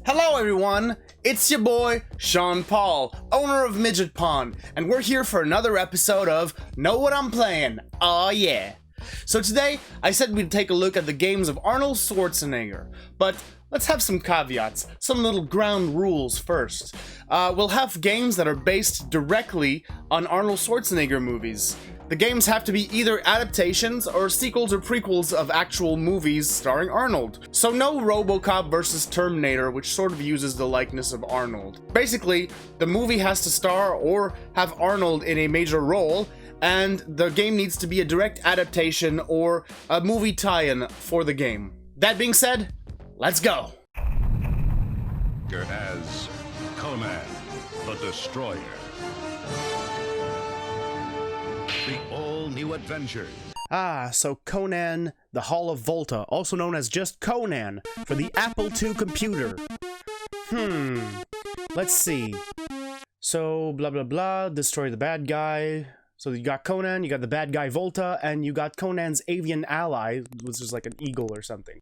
Hello everyone, it's your boy, Sean Paul, owner of Midget Pond, and we're here for another episode of Know What I'm Playing, aw yeah. So today, I said we'd take a look at the games of Arnold Schwarzenegger, but let's have some caveats, some little ground rules first. We'll have games that are based directly on Arnold Schwarzenegger movies. The games have to be either adaptations or sequels or prequels of actual movies starring Arnold. So no RoboCop versus Terminator, which sort of uses the likeness of Arnold. Basically, the movie has to star or have Arnold in a major role, and the game needs to be a direct adaptation or a movie tie-in for the game. That being said, let's go! As Conan the Destroyer. The all-new adventures. So Conan the Hall of Volta, also known as just Conan, for the Apple II computer. Let's see. So, blah blah blah, destroy the bad guy. So you got Conan, you got the bad guy Volta, and you got Conan's avian ally, which is like an eagle or something.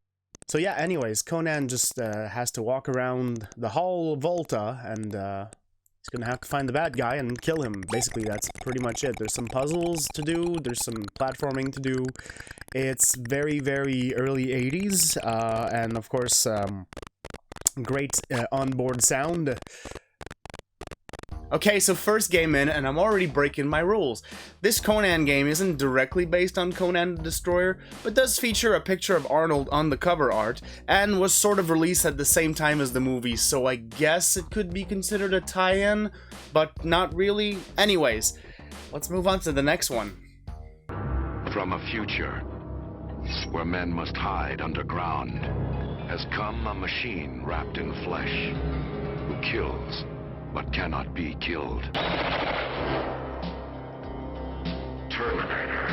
So yeah, anyways, Conan just has to walk around the Hall of Volta, and he's gonna have to find the bad guy and kill him. Basically, that's pretty much it. There's some puzzles to do, there's some platforming to do. It's very, very early 80s, and of course, great onboard sound. Okay, so first game in, and I'm already breaking my rules. This Conan game isn't directly based on Conan the Destroyer, but does feature a picture of Arnold on the cover art, and was sort of released at the same time as the movie, so I guess it could be considered a tie-in, but not really. Anyways, let's move on to the next one. From a future where men must hide underground has come a machine wrapped in flesh who kills but cannot be killed. Terminator.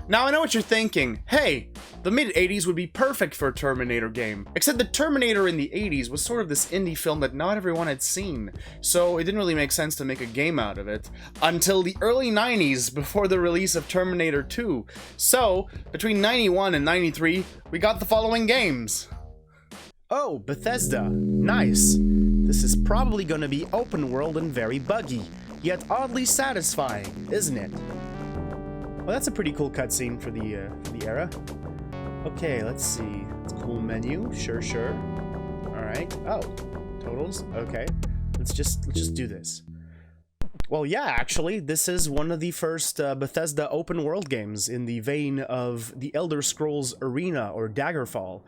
Now I know what you're thinking. Hey, the mid-80s would be perfect for a Terminator game. Except the Terminator in the 80s was sort of this indie film that not everyone had seen, so it didn't really make sense to make a game out of it. Until the early 90s, before the release of Terminator 2. So, between 91 and 93, we got the following games. Oh, Bethesda. Nice. This is probably gonna be open world and very buggy, yet oddly satisfying, isn't it? Well, that's a pretty cool cutscene for the era. Okay, let's see. It's a cool menu. Sure. Alright. Oh, totals. Okay. Let's just do this. Well, yeah, actually, this is one of the first Bethesda open world games in the vein of the Elder Scrolls Arena or Daggerfall.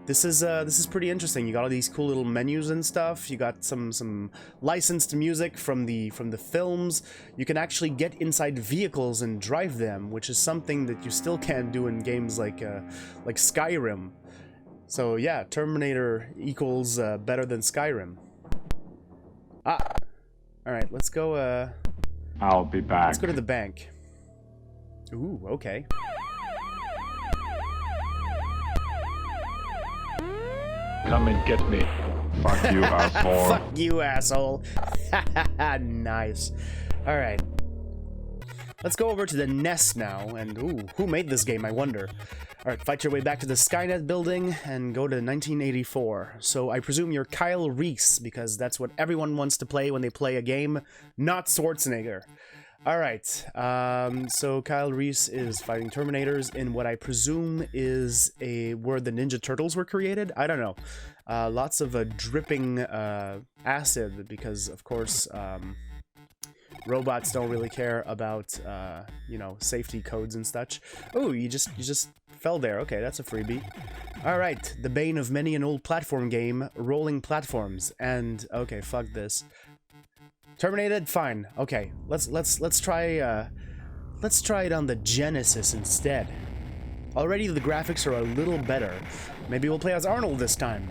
This is pretty interesting. You got all these cool little menus and stuff. You got some licensed music from the films. You can actually get inside vehicles and drive them, which is something that you still can't do in games like Skyrim. So yeah, Terminator equals better than Skyrim. All right, let's go. I'll be back. Let's go to the bank. Ooh, okay. Come and get me. Fuck you, asshole. Fuck you, asshole. Nice. Alright. Let's go over to the nest now, and ooh, who made this game, I wonder? Alright, fight your way back to the Skynet building, and go to 1984. So I presume you're Kyle Reese, because that's what everyone wants to play when they play a game, not Schwarzenegger. Alright, so Kyle Reese is fighting Terminators in what I presume is where the Ninja Turtles were created? I don't know. Lots of dripping acid, because of course robots don't really care about you know, safety codes and such. Oh, you just fell there. Okay, that's a freebie. Alright, the bane of many an old platform game, rolling platforms. And okay, fuck this. Terminated? Fine. Okay, let's try it on the Genesis instead. Already the graphics are a little better. Maybe we'll play as Arnold this time.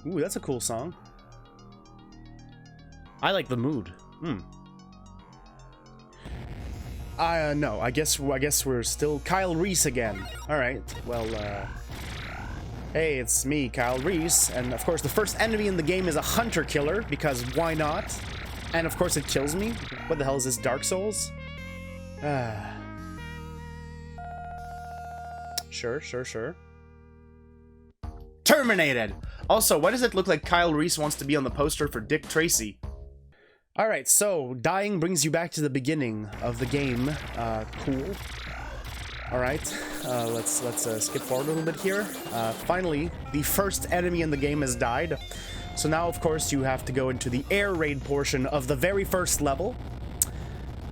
Ooh, that's a cool song. I like the mood. No, I guess we're still Kyle Reese again. All right. Well, hey, it's me, Kyle Reese, and of course the first enemy in the game is a hunter killer, because why not? And of course it kills me. What the hell is this, Dark Souls? Sure. Terminated! Also, why does it look like Kyle Reese wants to be on the poster for Dick Tracy? Alright, so, dying brings you back to the beginning of the game. Cool. Alright, let's skip forward a little bit here. Finally, the first enemy in the game has died. So now, of course, you have to go into the air raid portion of the very first level.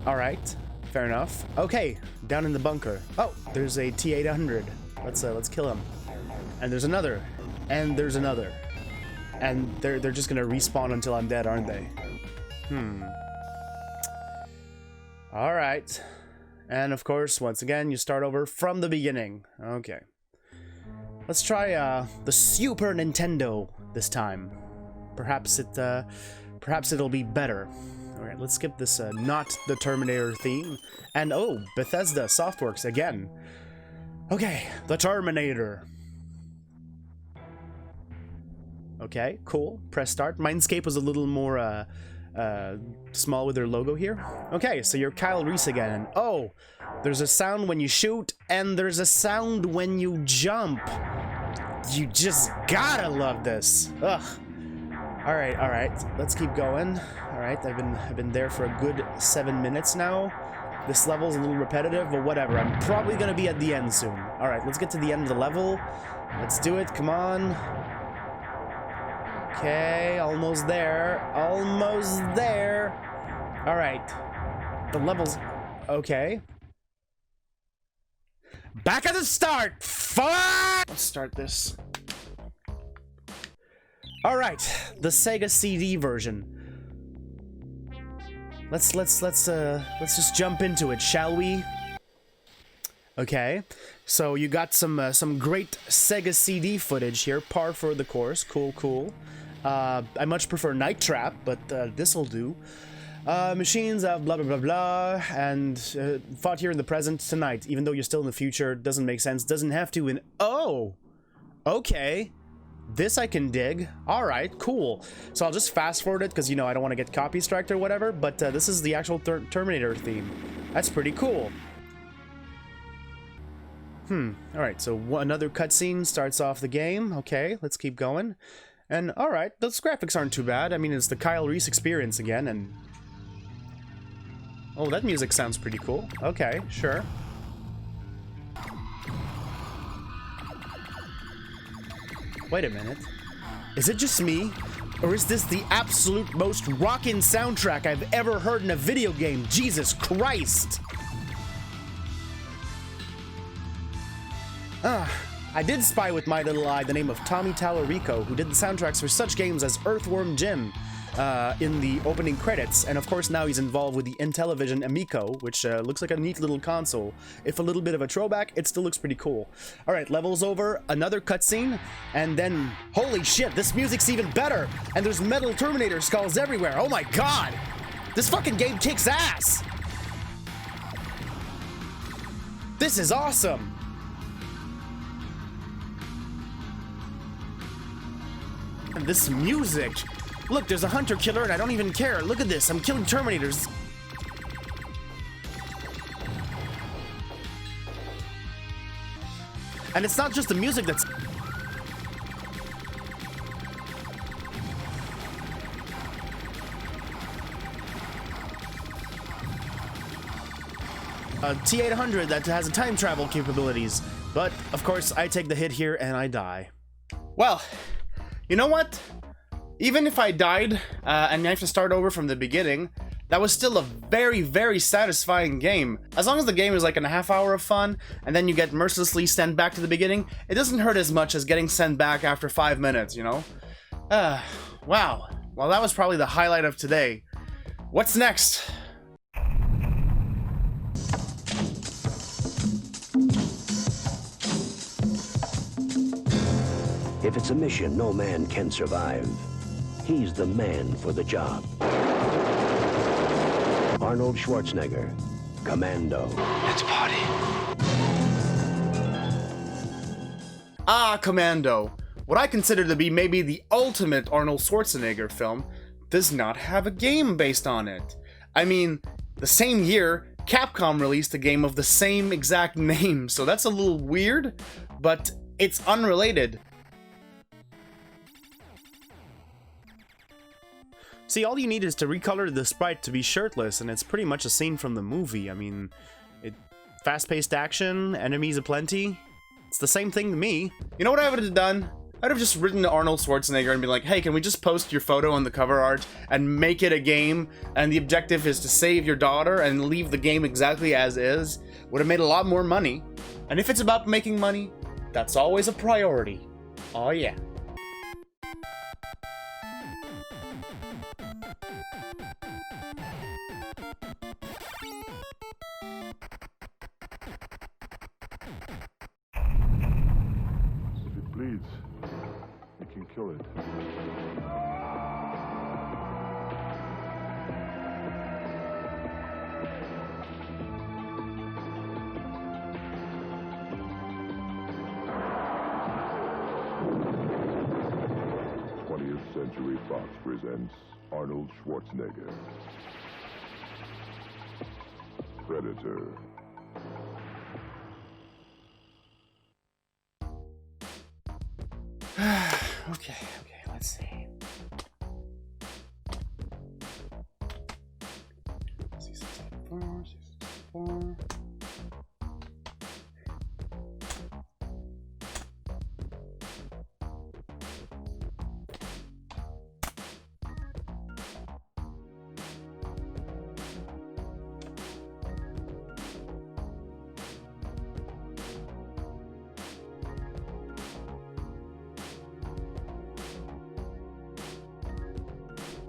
Alright, fair enough. Okay, down in the bunker. Oh, there's a T-800. Let's kill him. And there's another. And there's another. And they're just gonna respawn until I'm dead, aren't they? Alright. And of course, once again, you start over from the beginning. Okay. Let's try the Super Nintendo this time. Perhaps it'll be better. Alright, let's skip this not the Terminator theme. And oh, Bethesda Softworks again. Okay, the Terminator. Okay, cool. Press start. Mindscape was a little more small with their logo here. Okay, so you're Kyle Reese again. And oh, there's a sound when you shoot, and there's a sound when you jump. You just gotta love this. Ugh. Alright, let's keep going. Alright, I've been there for a good 7 minutes now. This level's a little repetitive, but whatever. I'm probably gonna be at the end soon. Alright, let's get to the end of the level. Let's do it, come on. Okay, almost there. Almost there. Alright. The level's okay. Back at the start! Fuck! Let's start this. Alright, the Sega CD version. Let's just jump into it, shall we? Okay, so you got some great Sega CD footage here, par for the course. Cool. I much prefer Night Trap, but this'll do. Machines blah blah blah blah, and fought here in the present tonight. Even though you're still in the future, doesn't make sense. Doesn't have to. And oh, okay. This I can dig. Alright, cool. So I'll just fast forward it because, you know, I don't want to get copy striked or whatever, but this is the actual Terminator theme. That's pretty cool. Alright, so another cutscene starts off the game. Okay, let's keep going. And alright, those graphics aren't too bad. I mean, it's the Kyle Reese experience again, and... oh, that music sounds pretty cool. Okay, sure. Wait a minute. Is it just me? Or is this the absolute most rockin' soundtrack I've ever heard in a video game? Jesus Christ! I did spy with my little eye the name of Tommy Tallarico, who did the soundtracks for such games as Earthworm Jim in the opening credits, and of course now he's involved with the Intellivision Amico, which looks like a neat little console. If a little bit of a throwback, it still looks pretty cool. Alright, level's over, another cutscene, and then, holy shit, this music's even better! And there's metal Terminator skulls everywhere, oh my god! This fucking game kicks ass! This is awesome! And this music! Look, there's a hunter killer and I don't even care. Look at this, I'm killing Terminators. And it's not just the music that's... a T-800 that has a time travel capabilities. But, of course, I take the hit here and I die. Well, you know what? Even if I died, and I have to start over from the beginning, that was still a very, very satisfying game. As long as the game is like a half hour of fun, and then you get mercilessly sent back to the beginning, it doesn't hurt as much as getting sent back after 5 minutes, you know? Wow. Well, that was probably the highlight of today. What's next? If it's a mission no man can survive, he's the man for the job. Arnold Schwarzenegger, Commando. Let's party. Ah, Commando. What I consider to be maybe the ultimate Arnold Schwarzenegger film does not have a game based on it. I mean, the same year, Capcom released a game of the same exact name, so that's a little weird, but it's unrelated. See, all you need is to recolor the sprite to be shirtless, and it's pretty much a scene from the movie. I mean, fast-paced action, enemies aplenty. It's the same thing to me. You know what I would have done? I'd have just written to Arnold Schwarzenegger and been like, hey, can we just post your photo on the cover art and make it a game? And the objective is to save your daughter and leave the game exactly as is. Would have made a lot more money. And if it's about making money, that's always a priority. Oh yeah. If it bleeds, you can kill it. Century Fox presents Arnold Schwarzenegger. Predator. Okay, let's see. Season 4.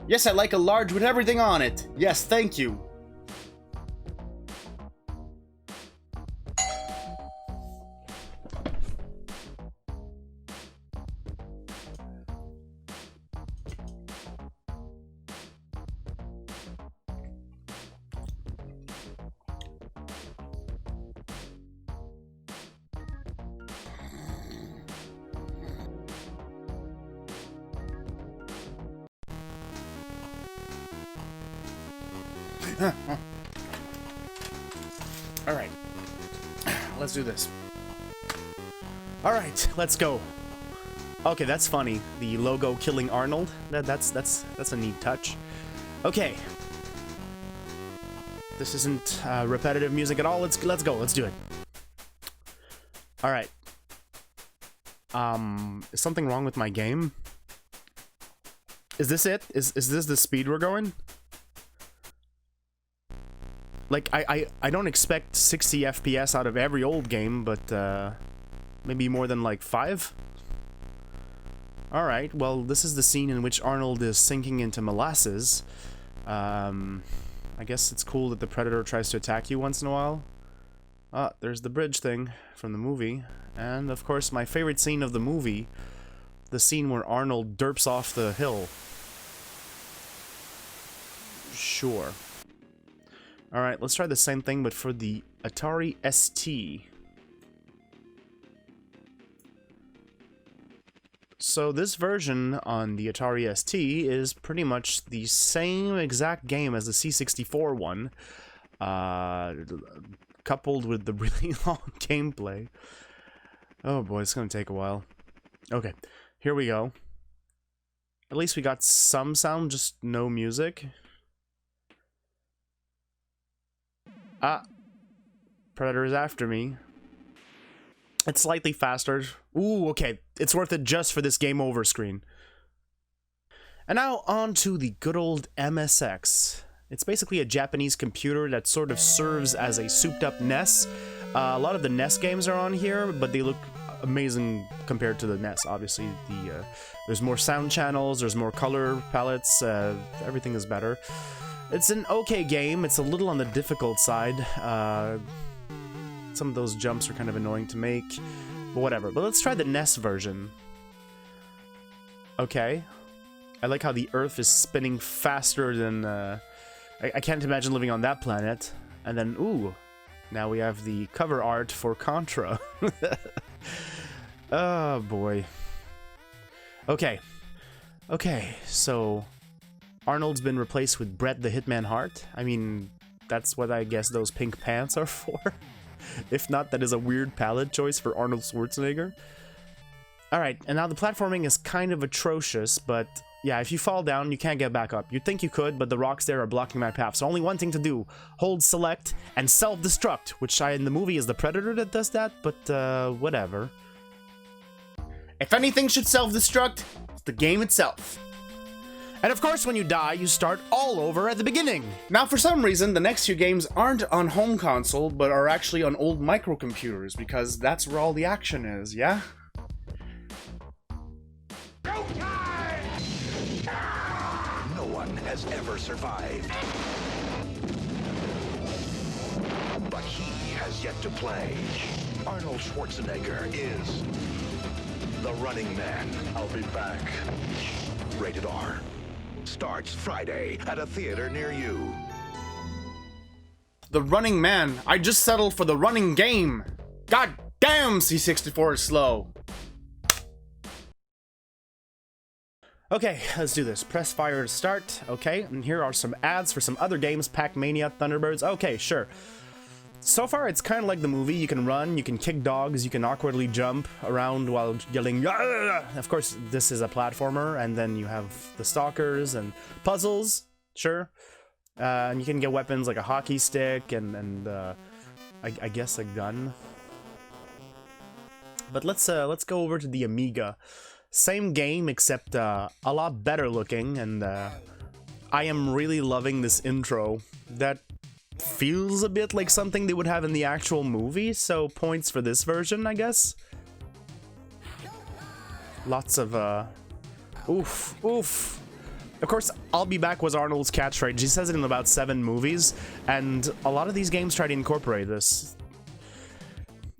Yes, I like a large with everything on it. Yes, thank you. Alright. Let's do this. Alright, let's go. Okay, that's funny. The logo killing Arnold. That's a neat touch. Okay. This isn't repetitive music at all. Let's go. Let's do it. Alright. Is something wrong with my game? Is this it? Is this the speed we're going? Like, I don't expect 60 FPS out of every old game, but, maybe more than, like, 5? Alright, well, this is the scene in which Arnold is sinking into molasses. I guess it's cool that the Predator tries to attack you once in a while. Ah, there's the bridge thing from the movie. And, of course, my favorite scene of the movie, the scene where Arnold derps off the hill. Sure. Alright, let's try the same thing, but for the Atari ST. So this version on the Atari ST is pretty much the same exact game as the C64 one, coupled with the really long gameplay. Oh boy, it's gonna take a while. Okay, here we go. At least we got some sound, just no music. Ah, Predator is after me. It's slightly faster. Ooh, okay. It's worth it just for this game over screen. And now on to the good old MSX. It's basically a Japanese computer that sort of serves as a souped-up NES. A lot of the NES games are on here, but they look amazing compared to the NES. Obviously, there's more sound channels, there's more color palettes, everything is better. It's an okay game. It's a little on the difficult side. Some of those jumps are kind of annoying to make, but whatever. But let's try the NES version. Okay. I like how the Earth is spinning faster than... I can't imagine living on that planet. And then, ooh, now we have the cover art for Contra. Oh, boy. Okay. Okay, so... Arnold's been replaced with Bret the Hitman Hart. I mean, that's what I guess those pink pants are for. If not, that is a weird palette choice for Arnold Schwarzenegger. Alright, and now the platforming is kind of atrocious, but yeah, if you fall down, you can't get back up. You'd think you could, but the rocks there are blocking my path. So only one thing to do. Hold select and self-destruct, which in the movie is the Predator that does that, but whatever. If anything should self-destruct, it's the game itself. And of course, when you die, you start all over at the beginning. Now, for some reason, the next few games aren't on home console, but are actually on old microcomputers, because that's where all the action is, yeah? No one has ever survived. But he has yet to play. Arnold Schwarzenegger is the Running Man. I'll be back. Rated R. Starts Friday at a theater near you. The Running Man. I just settled for the running game. God damn, C64 is slow. Okay, let's do this. Press fire to start. Okay, and here are some ads for some other games. Pac-Mania, Thunderbirds. Okay, sure. So far, it's kind of like the movie. You can run, you can kick dogs, you can awkwardly jump around while yelling, "Arr!" Of course, this is a platformer, and then you have the stalkers and puzzles, sure. And you can get weapons like a hockey stick and I guess a gun. But let's go over to the Amiga. Same game, except a lot better looking, and I am really loving this intro. That feels a bit like something they would have in the actual movie, so points for this version, I guess. Lots of, oof, oof. Of course, I'll be back was Arnold's catchphrase. He says it in about 7 movies, and a lot of these games try to incorporate this.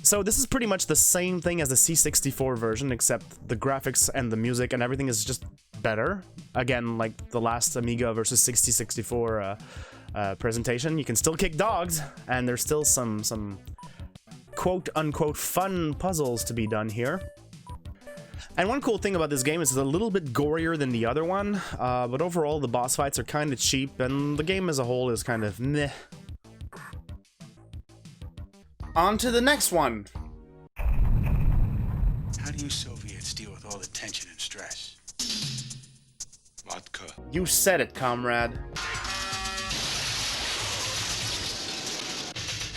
So this is pretty much the same thing as the C64 version, except the graphics and the music and everything is just better. Again, like the last Amiga versus 6064 presentation, you can still kick dogs, and there's still some quote-unquote fun puzzles to be done here. And one cool thing about this game is it's a little bit gorier than the other one, but overall the boss fights are kind of cheap, and the game as a whole is kind of meh. On to the next one. How do you Soviets deal with all the tension and stress? Vodka. You said it, comrade.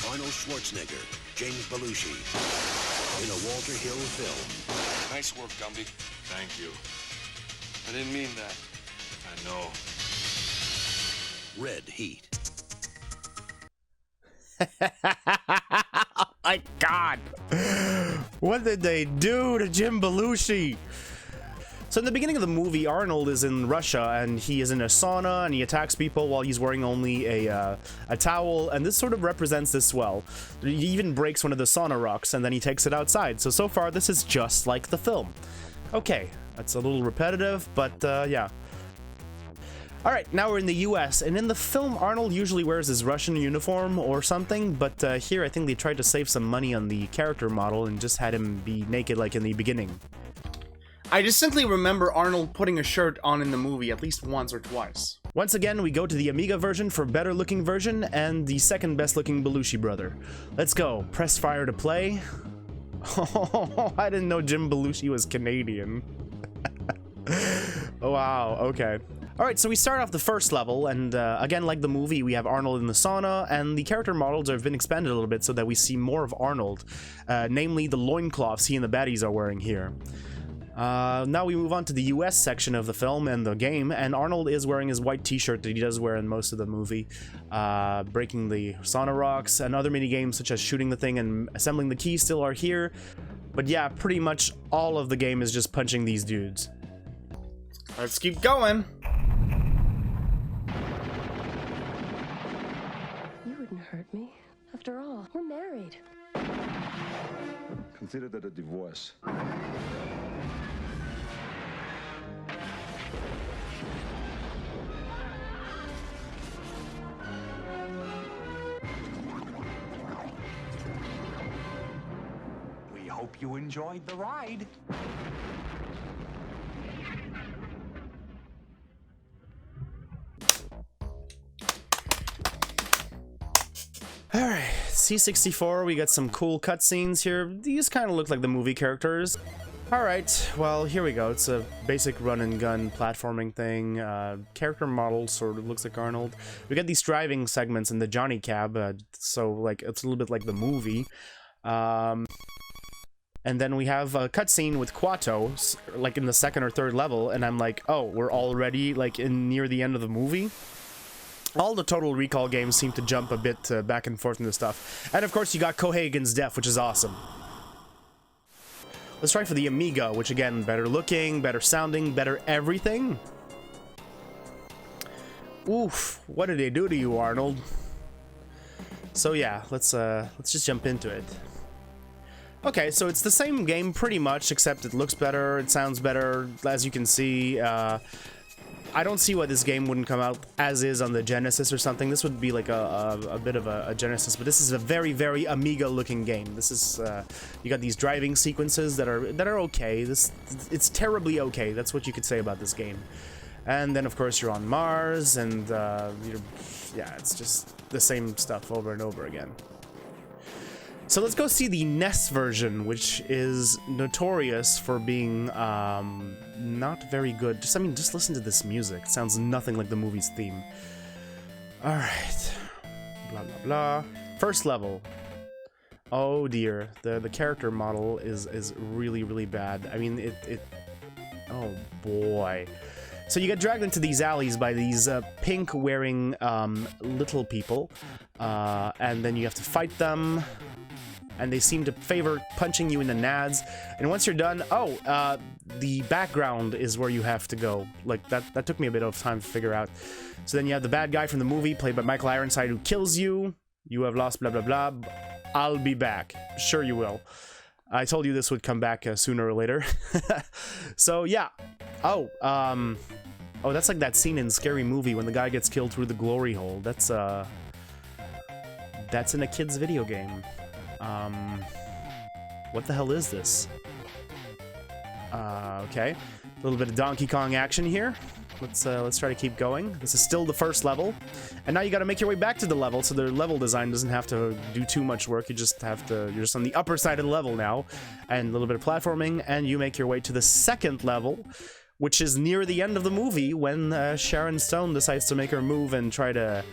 Arnold Schwarzenegger, James Belushi, in a Walter Hill film. Nice work, Gumby. Thank you. I didn't mean that. I know. Red Heat. Oh my god! What did they do to Jim Belushi? So in the beginning of the movie, Arnold is in Russia, and he is in a sauna, and he attacks people while he's wearing only a towel, and this sort of represents this well. He even breaks one of the sauna rocks, and then he takes it outside. So far, this is just like the film. Okay, that's a little repetitive, but yeah. Alright, now we're in the US, and in the film, Arnold usually wears his Russian uniform or something, but here I think they tried to save some money on the character model and just had him be naked like in the beginning. I distinctly remember Arnold putting a shirt on in the movie at least once or twice. Once again, we go to the Amiga version for better looking version and the second best looking Belushi brother. Let's go. Press fire to play. Oh, I didn't know Jim Belushi was Canadian. Wow, okay. Alright, so we start off the first level, and again, like the movie, we have Arnold in the sauna, and the character models have been expanded a little bit so that we see more of Arnold, namely the loincloths he and the baddies are wearing here. Now we move on to the US section of the film and the game, and Arnold is wearing his white t-shirt that he does wear in most of the movie, breaking the sauna rocks, and other mini-games such as shooting the thing and assembling the key still are here, but yeah, pretty much all of the game is just punching these dudes. Let's keep going! You wouldn't hurt me. After all, we're married. Consider that a divorce. We hope you enjoyed the ride. Alright, C64, we got some cool cutscenes here. These kind of look like the movie characters. Alright, well, here we go. It's a basic run-and-gun platforming thing. Character model sort of looks like Arnold. We got these driving segments in the Johnny Cab, so, like, it's a little bit like the movie. And then we have a cutscene with Quato, like, in the second or third level, and I'm like, oh, we're already, like, near the end of the movie? All the Total Recall games seem to jump a bit back and forth in this stuff. And, of course, you got Kohei against Death, which is awesome. Let's try for the Amiga, which again, better looking, better sounding, better everything. Oof, what did they do to you, Arnold? So yeah, let's just jump into it. Okay, so it's the same game pretty much, except it looks better, it sounds better, as you can see. I don't see why this game wouldn't come out as is on the Genesis or something. This would be like a bit of a Genesis, but this is a very, very Amiga-looking game. This is you got these driving sequences that are okay. It's terribly okay. That's what you could say about this game. And then of course you're on Mars, and yeah, it's just the same stuff over and over again. So let's go see the NES version, which is notorious for being not very good. Just listen to this music. It sounds nothing like the movie's theme. All right, blah blah blah. First level. Oh dear, the character model is really, really bad. I mean, oh boy. So you get dragged into these alleys by these pink-wearing little people, and then you have to fight them. And they seem to favor punching you in the nads. And once you're done, the background is where you have to go. Like, that took me a bit of time to figure out. So then you have the bad guy from the movie, played by Michael Ironside, who kills you. You have lost blah blah blah. I'll be back. Sure you will. I told you this would come back sooner or later. So yeah. Oh, that's like that scene in Scary Movie when the guy gets killed through the glory hole. That's in a kid's video game. What the hell is this? Okay, a little bit of Donkey Kong action here. Let's try to keep going. This is still the first level, and now you got to make your way back to the level. So the level design doesn't have to do too much work. You're just on the upper side of the level now, and a little bit of platforming, and you make your way to the second level, which is near the end of the movie when Sharon Stone decides to make her move and try to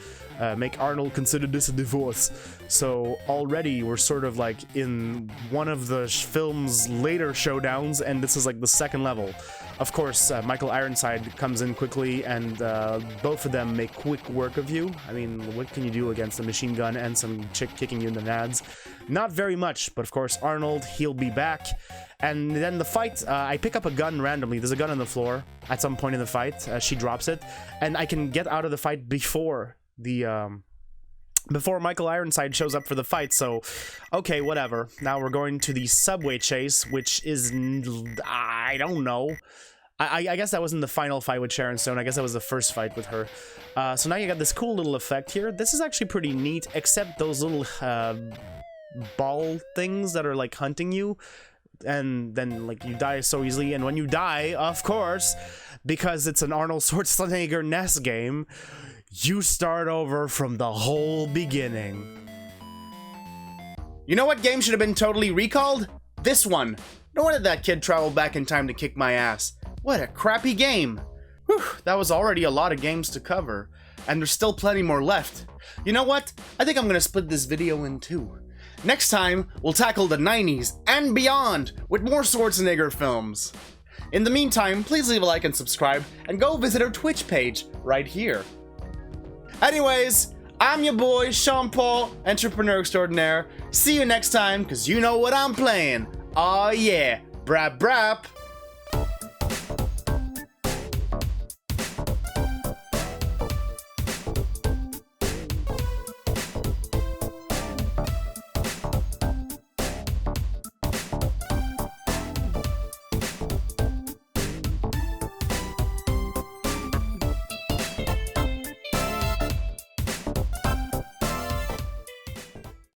make Arnold consider this a divorce. So already we're sort of like in one of the film's later showdowns, and this is like the second level. Of course, Michael Ironside comes in quickly, and both of them make quick work of you. I mean, what can you do against a machine gun and some chick kicking you in the nads? Not very much, but of course Arnold, he'll be back. And then the fight, I pick up a gun randomly. There's a gun on the floor at some point in the fight. She drops it, and I can get out of the fight before Michael Ironside shows up for the fight. So okay, whatever. Now we're going to the subway chase, which is, I don't know, I guess that wasn't the final fight with Sharon Stone. I guess that was the first fight with her. So now you got this cool little effect here. This is actually pretty neat, except those little ball things that are like hunting you, and then like you die so easily. And when you die, of course, because it's an Arnold Schwarzenegger NES game, you start over from the whole beginning. You know what game should have been totally recalled? This one. No wonder that kid traveled back in time to kick my ass. What a crappy game. Whew, that was already a lot of games to cover. And there's still plenty more left. You know what? I think I'm gonna split this video in two. Next time, we'll tackle the 90s and beyond with more Schwarzenegger films. In the meantime, please leave a like and subscribe, and go visit our Twitch page right here. Anyways, I'm your boy, Sean Paul, Entrepreneur Extraordinaire. See you next time, cause you know what I'm playing. Aw yeah, brap brap.